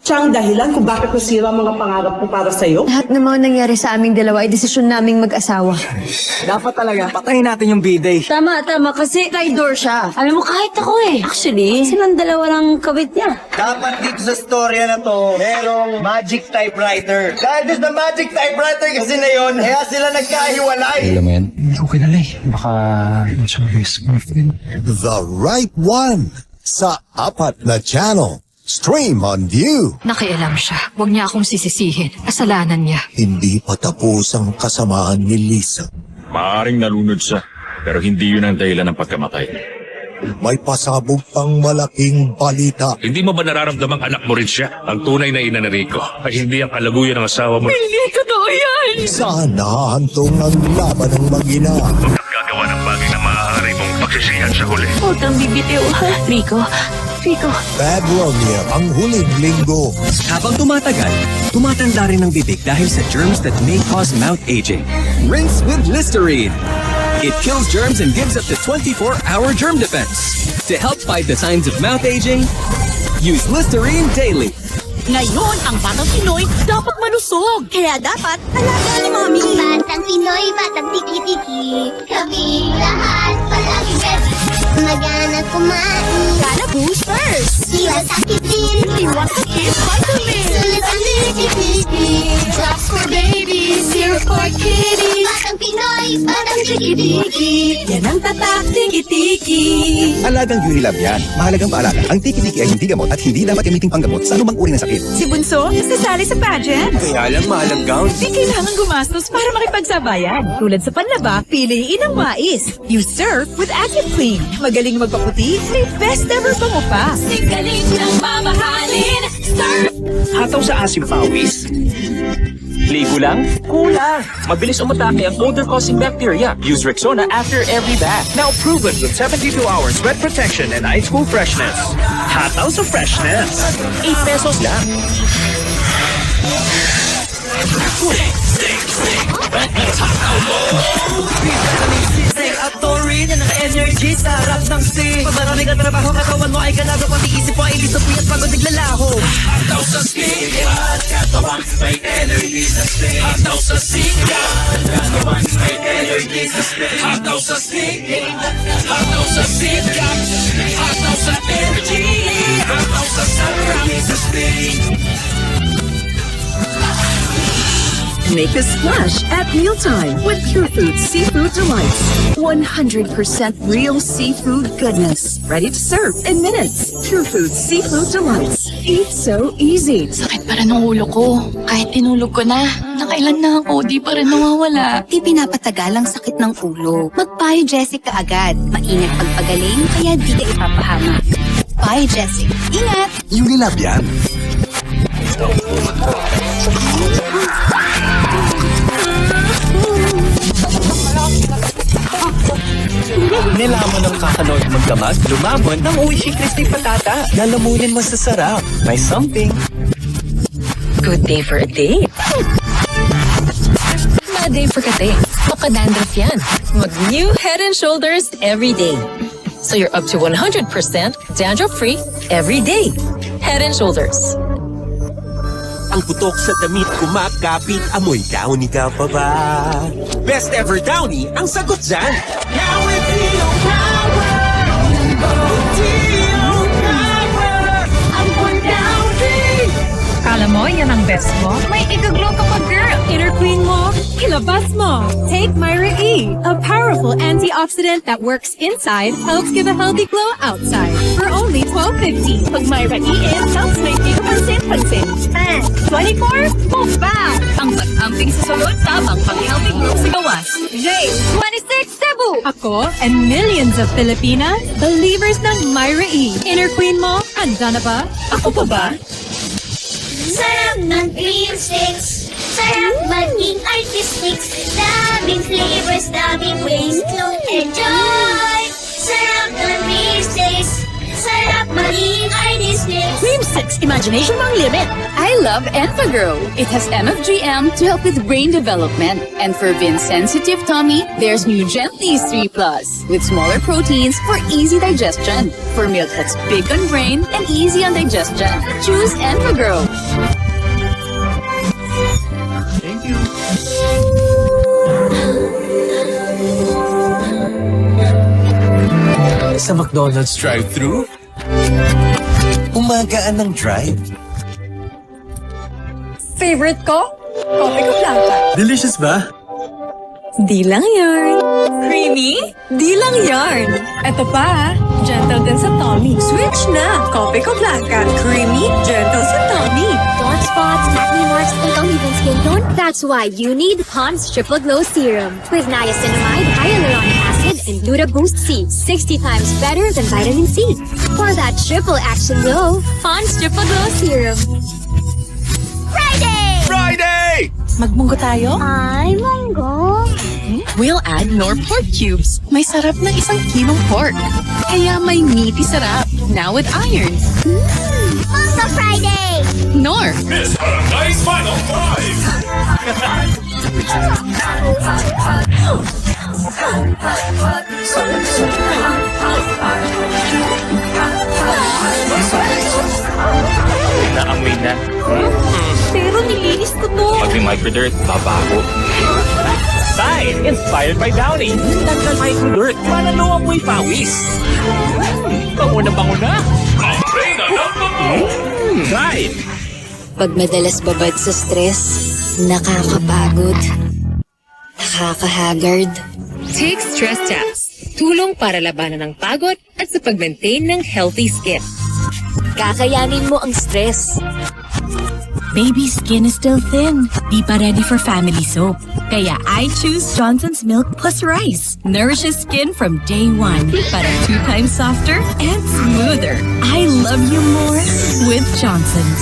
Siya ang dahilan kung bakit nasira ang mga pangarap ko para sa'yo? Lahat ng mga nangyari sa aming dalawa ay desisyon naming mag-asawa. Dapat talaga, patayin natin yung biday. Tama, kasi traidor siya. Alam mo, kahit ako Actually, silang dalawa lang kawit niya. Dapat dito sa storya na to, merong magic typewriter. Dahil sa magic typewriter kasi na yon, kaya sila nagkahiwalay. Alam mo yan? Okay na lang. Baka choice girlfriend. The Right One sa apat na channel. Stream on View. Nakialam siya. Huwag niya akong sisisihin. Kasalanan niya. Hindi pa tapos ang kasamaan ni Lisa. Maaring nalunod siya, pero hindi yun ang dahilan ng pagkamatay. May pasabog pang malaking balita. Hindi mo ba nararamdamang anak mo rin siya? Ang tunay na ina ni Rico ay hindi ang kalaguyan ng asawa mo. Hindi totoo yan! Saan nahahantong ang laban ng mag-ina? Gagawa ng bagay na maaari mong pagsisihan sa huli. Huwag kang bibitiw, ha? Rico. Bad Romeo ang huling linggo. Habang tumatagal, tumatanda rin ang bibig dahil sa germs that may cause mouth aging. Rinse with Listerine. It kills germs and gives up to 24-hour germ defense. To help fight the signs of mouth aging, use Listerine daily. Ngayon, ang Batang Pinoy dapat malusog. Kaya dapat alaga ni Mami. Batang Pinoy, batang tiki-tiki. Kaming lahat, palaging best. Magana kumain. Gana boosters. Iwas sakit din. Iwas sakit, vitamin. Sulit ang tiki-tiki. Drops for babies, syrup for kiddies. Batang Pinoy, batang tiki-tiki. Yan ang tatak, tiki-tiki. Alagang Unilab yan. Mahalagang paalala, ang tiki-tiki ay hindi gamot at hindi dapat gamiting panggamot sa anumang uri ng sakit. Si Bunso, nasasali sa pageant. Kaya lang mahalang gown. Di kailangan gumastos para makipagsabayan. Tulad sa panlaba, piliin ang mais. You surf with AccuClean. Magaling magpaputi, may best ever pangupa. Galing ng mamahalin, surf! Hataw sa asim pawis? Ligo lang? Kulang! Mabilis umatake ang odor-causing bacteria. Use Rexona after every bath. Now proven with 72 hours sweat protection and ice-cool freshness. Hataw sa freshness. 8 pesos lang. Atorin na naka-energy sa harap ng sting. Pag marami ka trabaho, katawan mo ay ganado, pati isip mo ay hindi supi at pagod naglalaho. Hataw sa sting. At katawan may energy sa sting. Hataw sa sting. Katawan may energy sa sting. Hataw sa sting. Hataw sa sting. Hataw sa energy. Hataw sa sarap sa sting. Make a splash at mealtime with Pure Foods Seafood Delights. 100% real seafood goodness. Ready to serve in minutes. Pure Foods Seafood Delights. Eat so easy. Sakit pa rin ang ulo ko. Kahit tinulog ko na. Nakailan na ako, di pa rin nawawala. Di pinapatagal ang sakit ng ulo. Mag-Bio Jessica agad. Maingat pagpagaling, kaya di ka ipapahamak. Bio Jessica. Ingat! Unilab yan. Nilaman ng kakanood magdamag, lumamon ng Uishi Crispy Patata. Lalamunin mo sa sarap. May something. Good day for a date. Bad day for kate. Makadandruff yan. Mag-new Head and Shoulders every day. So you're up to 100% dandruff-free every day. Head and Shoulders. Ang putok sa damit kumakapit, amoy downy ka pa ba? Best ever downy ang sagot dyan. Now with Dio Power! Dio Power! Ang downy! Kala mo, yan ang best mo? May igaglow ka pa, girl! Inner queen mo, ilabas mo! Take Myra E, a powerful antioxidant that works inside, helps give a healthy glow outside. For only $12.50. Pag Myra E in, helps make you pansin-pansin. And 24, bam! Ang pag-amping sa sulod, tabang pang-healthy glow sa gawas. J, 26, Cebu! Ako and millions of Filipinas, believers ng Myra E. Inner queen mo, handa na ba? Ako pa ba? Sarap ng cream sticks. Sarap maging artistic. Daming flavors, daming ways to enjoy. Sarap ng cream sticks. Sarap maging artistic. Cream Nonsense! Imagination mo ang limit! I love Enfagrow. It has MFGM to help with brain development. And for Vince-sensitive tummy, there's new Gentlease 3 Plus with smaller proteins for easy digestion. For milk that's big on brain and easy on digestion, choose Enfagrow. Thank you. Sa McDonald's drive-thru, umagaan ng drive. Favorite ko? Coffee ko blanca. Delicious ba? Di lang yarn. Creamy? Di lang yarn. Eto pa, gentle din sa tummy. Switch na! Coffee ko blanca. Creamy, gentle sa tummy. Dark spots, acne marks, and uneven skin tone? That's why you need Pond's Triple Glow Serum. With niacinamide, hyaluronic acid, and Gluta Boost C. 60 times better than vitamin C. For that triple action glow, Pond's Triple Glow Serum. Friday! Friday! Magmunggo tayo? Ay, monggo. We'll add Nor pork cubes. May sarap ng 1 kilong pork. Kaya may meaty sarap. Now with iron. Monggo Friday! Nor. Miss Barangay's Final Five! Naamoy na. Pero nilinis ko to. Pag may microdirt, babago. Sign! Inspired by Downy. Tanggal microdirt. Manalo amoy pawis. Bango na bango na. Ang reyna ng bango! Sign! Pag madalas babad sa stress, nakakapagod, nakakahagard. Take stress tabs. Tulong para labanan ng pagod at sa pag-maintain ng healthy skin. Kakayanin mo ang stress. Baby skin is still thin. Di pa ready for family soap. Kaya I choose Johnson's Milk Plus Rice. Nourishes skin from day one. Para 2 times softer and smoother. I love you more with Johnson's.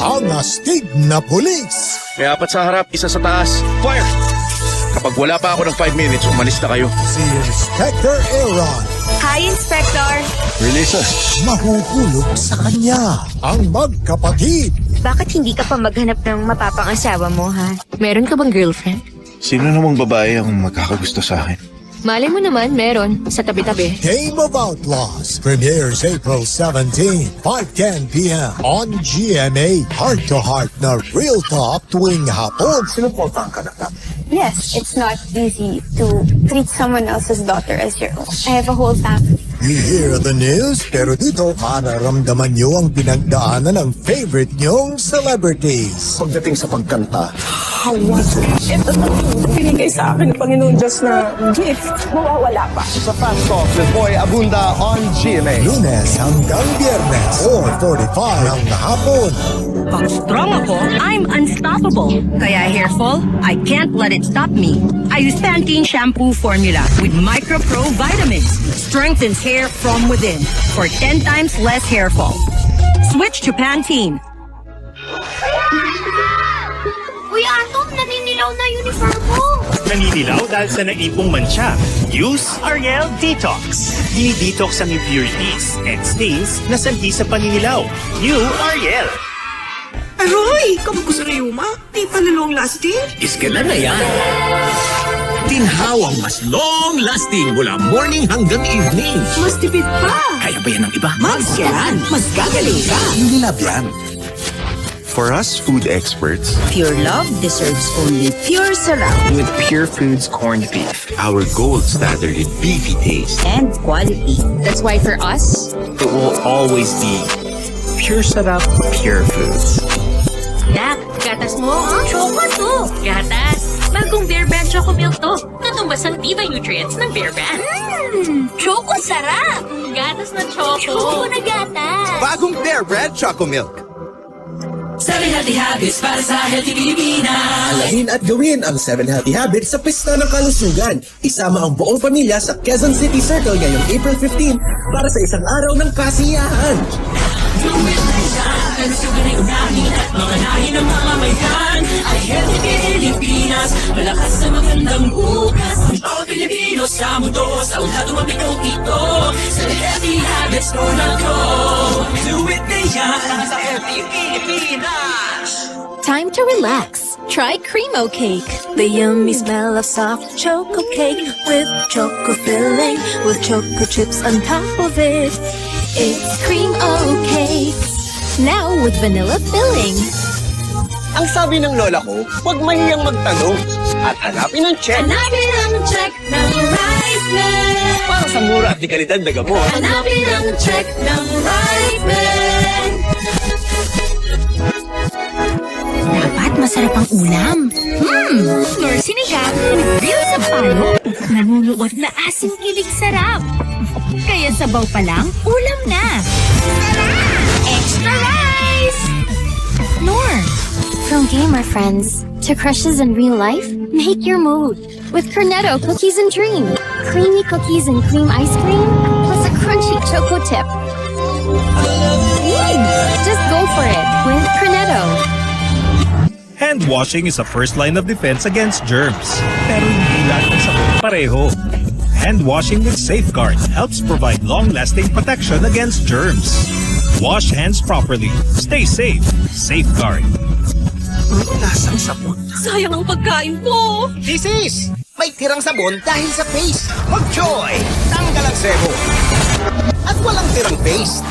Ang astig na pulis. May 4 sa harap, 1 sa taas. Fire! Kapag wala pa ako ng 5 minutes, umalis na kayo. Si Inspector Aaron. Hi, Inspector! Release us. Mahuhulog sa kanya ang magkapatid. Bakit hindi ka pa maghanap ng mapapang asawa mo, ha? Meron ka bang girlfriend? Sino namang babae ang makakagusto sa akin? Malay mo naman, meron. Sa tabi-tabi. Game of Outlaws premieres April 17, 5:10 p.m. on GMA. Heart to heart na real talk tuwing hapon. Sinuportahan ka na namin. Yes, it's not easy to treat someone else's daughter as your own. I have a whole family. You hear the news, pero dito mararamdaman nyo ang pinagdaanan ng favorite nyong celebrities. Pagdating sa pagkanta, How was it? Ito na pinigay sa akin ng Panginoon Diyos na gift. Mawawala pa. Sa Fast Talk with Boy Abunda on GMA. Lunes hanggang Biyernes, 4:45 ng hapon. Pag strong ako, I'm unstoppable. Kaya hair fall, I can't let it stop me. I use Pantene Shampoo Formula with Micro Pro Vitamins. Strengthens hair from within for 10 times less hair fall. Switch to Pantene. Kuya Atom, naninilaw na uniform mo. Naninilaw dahil sa naipong mancha. Use Ariel Detox. Dini-detox ang impurities and stains na sanhi sa paninilaw. New Ariel. Aroy! Kapag ko sa Rayuma, di pa na long lasting? Iskala na yan. Tinhawang mas long-lasting mula morning hanggang evening. Mas tipid pa. Kaya ba yan ng iba? Mas yan. Mas gagaling ka. Nilab yan. For us food experts, Pure love deserves only pure sarap With Pure Foods corned beef. our gold standard in beefy taste. and quality. That's why for us, It will always be Pure Sarap, Pure Foods. Dak, gatas mo? Choco to. Gatas. Bagong Bear Brand Choco Milk to. Natumbas ang Diva Nutrients ng Bear Brand. Choco sarap. Gatas na choco. Choco na gatas. Bagong Bear Brand Choco Milk. 7 Healthy Habits para sa Healthy Pilipinas. Alamin at gawin ang 7 Healthy Habits sa Pista ng Kalusugan. Isama ang buong pamilya sa Quezon City Circle ngayong April 15 para sa isang araw ng kasiyahan. Do it na yan. Ang sugaling unahin at mga nahin ng mamamayan. Ay healthy Pilipinas, malakas sa magandang bukas. Ang bawat Pilipino sa mundo, sa ulat umabigaw ito. Sa healthy habits ko na go. Do it na yan sa healthy Pilipinas. Time to relax. Try Cremo Cake. The yummy smell of soft choco cake with choco filling with choco chips on top of it. It's Cremo Cake. Now with vanilla filling. Ang sabi ng lola ko, huwag mahiyang magtanong at hanapin ang check. Hanapin ang check ng right man. Para sa mura at di kalidad na gamot. Hanapin ang check ng right man. Dapat masarap ang ulam. Nor sinigang with real sampalo. Nanunuot na asim kilig sarap. Kaya sabaw pa lang, ulam na. Extra rice! Nor. From gamer friends to crushes in real life, make your mood with Cornetto Cookies and Dream. Creamy cookies and cream ice cream, plus a crunchy choco tip. Just go for it with Cornetto. Hand washing is a first line of defense against germs. Pero hindi lahat ng sabon pareho. Hand washing with Safeguard helps provide long-lasting protection against germs. Wash hands properly. Stay safe. Safeguard. Lasang sabon. Sayang ang pagkain ko. This may tirang sabon dahil sa paste. Mag-joy! Tanggal ang sebo. At walang tirang paste.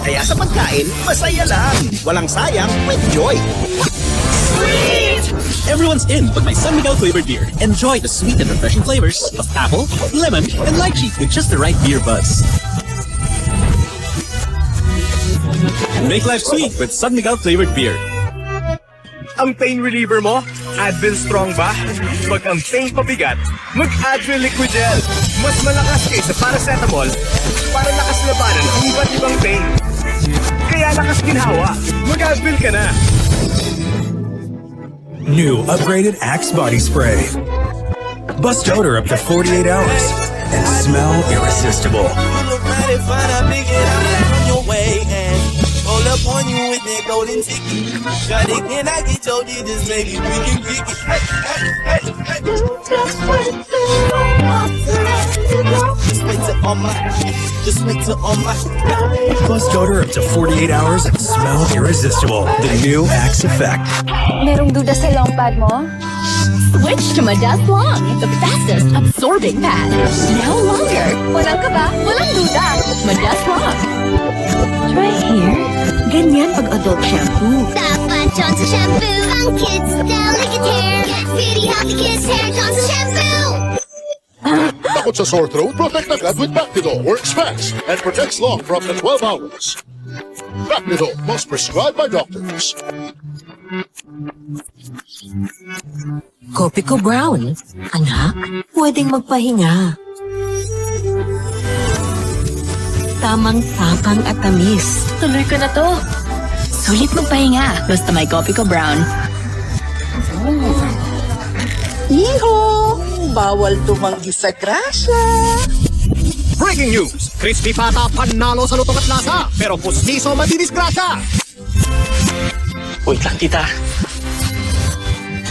Kaya sa pagkain, masaya lang. Walang sayang with joy. Sweet! Everyone's in with my San Miguel flavored beer. Enjoy the sweet and refreshing flavors of apple, lemon, and lychee with just the right beer buzz. Make life sweet with San Miguel flavored beer. Ang pain reliever mo? Advil Strong ba? Pag ang pain pabigat, mag-Advil Liquid Gel. Mas malakas kaysa paracetamol para lakas labanan ang iba't ibang pain. Kaya lakas ginhawa, mag-Advil ka na. New upgraded Axe Body Spray. Bust odor up to 48 hours and smell irresistible. Roll up on you with that golden ticket. Got it, can I get your digits, maybe we can pick it. Just wait till on my, just wait till on my. Bust odor up to 48 hours and smell irresistible. The new Axe Effect. Merong duda sa long pad mo? Switch to Madas Long, the fastest absorbing pad. Now longer. Walang kaba, walang duda. Madas Long. Try here. Ganyan pag adult shampoo. Dapat Johnson Shampoo ang kids' delicate hair. Get really healthy kids' hair, Johnson Shampoo! Takot sa sore throat? Protect agad with Bactidol. Works fast and protects long for up to 12 hours. Bactidol must prescribed by doctors. Kopi ko brown. Anak, pwedeng magpahinga. Tamang-tapang at tamis. Tuloy ko na to. Sulit magpahinga. Basta may Kopi ko Brown. Iho! Bawal tumanggi sa grasya. Breaking news! Crispy Pata panalo sa lutong at lasa, pero pustiso madidisgrasya! Wait lang, tita.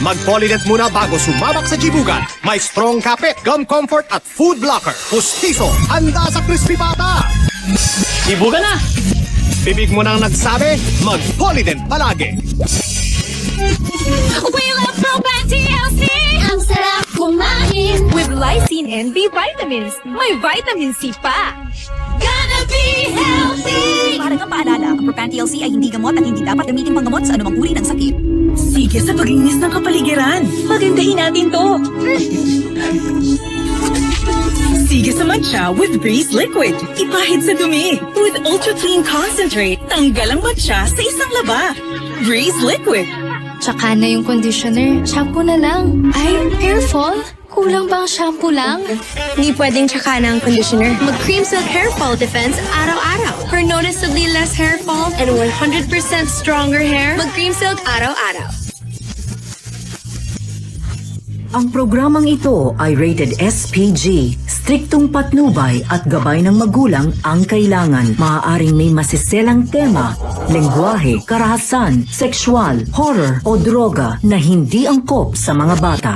Mag-Polident muna bago sumabak sa jibugan. May strong kapit, gum comfort at food blocker. Pustiso, handa sa Crispy Pata! Jibugan na! Bibig mo nang nagsabi, mag-Polident palagi! We love Propan TLC! Ang sarap kumain! With lysine and B vitamins. May vitamin C pa. Gonna be healthy! Mahalagang paalala, ang Propan TLC ay hindi gamot at hindi dapat gamitin panggamot sa anumang uri ng sakit. Sige sa paglinis ng kapaligiran. Pagandahin natin to. Sige sa matcha with Breeze Liquid. Ipahid sa dumi. With Ultra Clean Concentrate, tanggal ang matcha sa isang laba. Breeze Liquid. Tsaka na yung conditioner. Shampoo na lang. Ay, hair fall? Kulang bang shampoo lang? Hindi pwedeng tsaka na ang conditioner. Mag-Cream Silk Hair Fall Defense araw-araw. For noticeably less hair fall and 100% stronger hair, mag-Cream Silk araw-araw. Ang programang ito ay rated SPG. Striktong patnubay at gabay ng magulang ang kailangan. Maaaring may masiselang tema, lengguwahe, karahasan, sexual, horror o droga na hindi angkop sa mga bata.